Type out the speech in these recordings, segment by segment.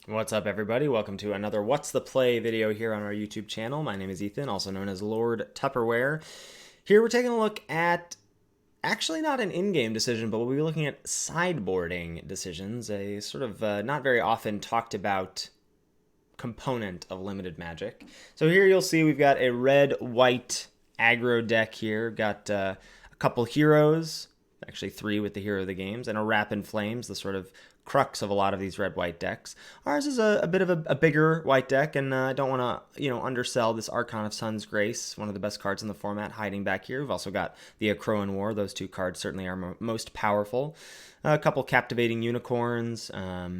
What's up, everybody? Welcome to another What's the Play video here on our YouTube channel. My name is Ethan, also known as Lord Tupperware. Here we're taking a look at actually not an in-game decision, but we'll be looking at sideboarding decisions, a sort of not very often talked about component of limited Magic. So here you'll see we've got a red-white aggro deck here. Got a couple heroes, actually three with the hero of the games, and a Wrap in Flames, the sort of crux of a lot of these red-white decks. Ours is a bit of a bigger white deck, and I don't want to undersell this Archon of Sun's Grace, one of the best cards in the format, hiding back here. We've also got the Akroan War. Those two cards certainly are most powerful. A couple Captivating Unicorns, a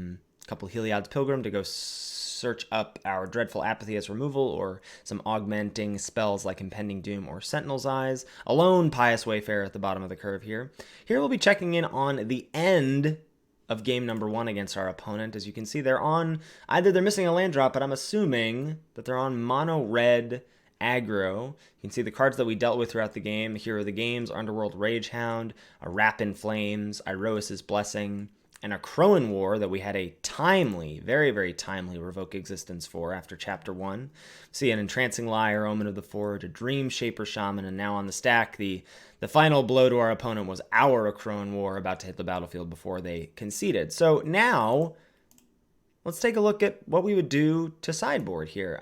couple Heliod's Pilgrim to go search up our Dreadful Apathy as removal, or some augmenting spells like Impending Doom or Sentinel's Eyes. A lone Pious Wayfarer at the bottom of the curve here. Here we'll be checking in on the end of game number one against our opponent. As you can see, either they're missing a land drop, but I'm assuming that they're on mono red aggro. You can see the cards that we dealt with throughout the game. Hero of the Games, Underworld Ragehound, a Wrap in Flames, Iroas's Blessing, and a Crowan War that we had a timely, very, very timely Revoke Existence for after Chapter 1. See an Entrancing Liar, Omen of the Forge, a Dream Shaper Shaman, and now on the stack, the final blow to our opponent was our Crowan War about to hit the battlefield before they conceded. So now, let's take a look at what we would do to sideboard here.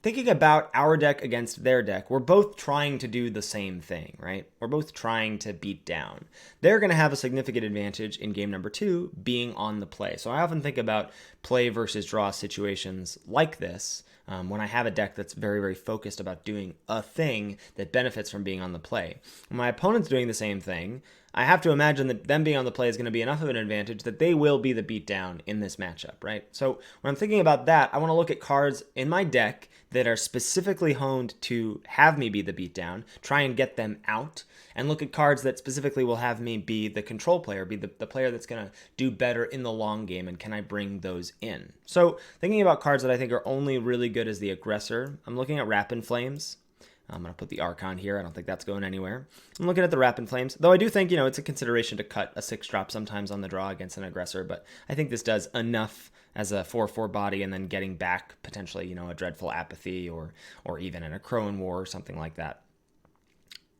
Thinking about our deck against their deck, we're both trying to do the same thing, right? We're both trying to beat down. They're going to have a significant advantage in game number two, being on the play. So I often think about play versus draw situations like this when I have a deck that's very, very focused about doing a thing that benefits from being on the play. When my opponent's doing the same thing, I have to imagine that them being on the play is going to be enough of an advantage that they will be the beatdown in this matchup, right? So when I'm thinking about that, I want to look at cards in my deck that are specifically honed to have me be the beatdown, try and get them out, and look at cards that specifically will have me be the control player, be the player that's going to do better in the long game, and can I bring those in? So thinking about cards that I think are only really good as the aggressor, I'm looking at Wrap in Flames. I'm going to put the Archon here. I don't think that's going anywhere. I'm looking at the Wrap in Flames, though I do think, it's a consideration to cut a 6-drop sometimes on the draw against an aggressor, but I think this does enough as a 4/4 body, and then getting back potentially, a Dreadful Apathy or even an Akroan War or something like that.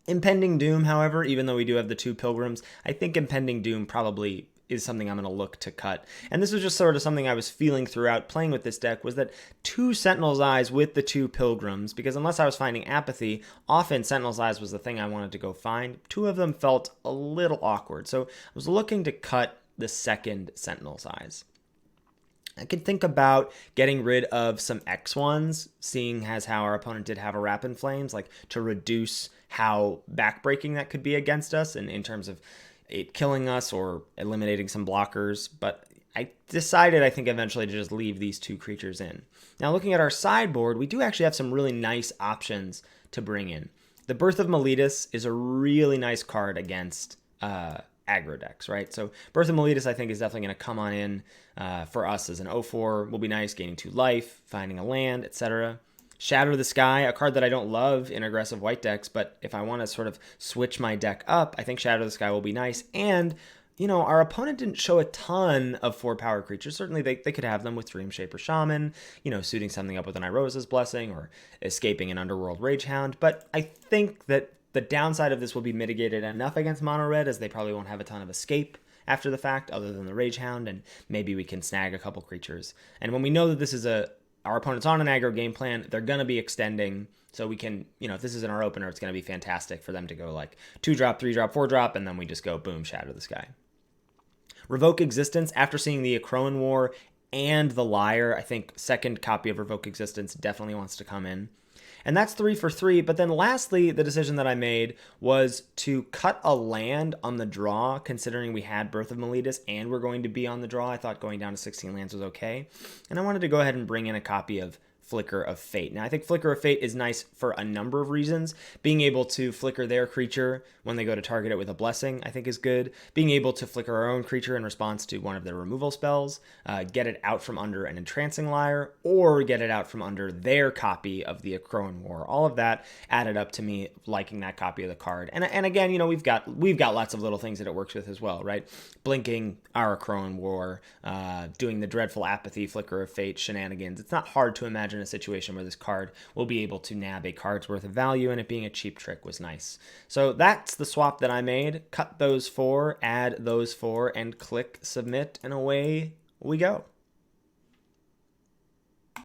Impending Doom, however, even though we do have the two Pilgrims, I think Impending Doom probably is something I'm going to look to cut. And this was just sort of something I was feeling throughout playing with this deck, was that two Sentinel's Eyes with the two Pilgrims, because unless I was finding Apathy, often Sentinel's Eyes was the thing I wanted to go find. Two of them felt a little awkward, so I was looking to cut the second Sentinel's Eyes. I could think about getting rid of some X1s, seeing as how our opponent did have a Wrap in Flames, like to reduce how backbreaking that could be against us in terms of it killing us or eliminating some blockers. But I decided, I think, eventually to just leave these two creatures in. Now, looking at our sideboard, we do actually have some really nice options to bring in. The Birth of Meletus is a really nice card against aggro decks, right? So Birth of Meletus, I think, is definitely going to come on in for us as an 0/4. Will be nice, gaining 2 life, finding a land, etc. Shatter the Sky, a card that I don't love in aggressive white decks, but if I want to sort of switch my deck up, I think Shatter the Sky will be nice. And, our opponent didn't show a ton of 4-power creatures. Certainly they could have them with Dream Shaper Shaman, suiting something up with an Iroas's Blessing or escaping an Underworld Ragehound. But I think that the downside of this will be mitigated enough against mono red, as they probably won't have a ton of escape after the fact other than the Ragehound, and maybe we can snag a couple creatures. And when we know that this is our opponent's on an aggro game plan, they're going to be extending, so we can, if this isn't our opener, it's going to be fantastic for them to go like 2-drop, 3-drop, 4-drop, and then we just go boom, Shatter the Sky. Revoke Existence, after seeing the Akroan War and the Liar, I think second copy of Revoke Existence definitely wants to come in. And that's 3 for 3. But then lastly, the decision that I made was to cut a land on the draw, considering we had Birth of Meletus and we're going to be on the draw. I thought going down to 16 lands was okay. And I wanted to go ahead and bring in a copy of Flicker of Fate. Now, I think Flicker of Fate is nice for a number of reasons. Being able to flicker their creature when they go to target it with a blessing, I think is good. Being able to flicker our own creature in response to one of their removal spells, get it out from under an Entrancing Lyre, or get it out from under their copy of the Akroan War. All of that added up to me liking that copy of the card. And again, we've got lots of little things that it works with as well, right? Blinking our Akroan War, doing the dreadful apathy, Flicker of Fate shenanigans. It's not hard to imagine a situation where this card will be able to nab a card's worth of value, and it being a cheap trick was nice. So that's the swap that I made. Cut those 4, add those 4, and click submit, and away we go.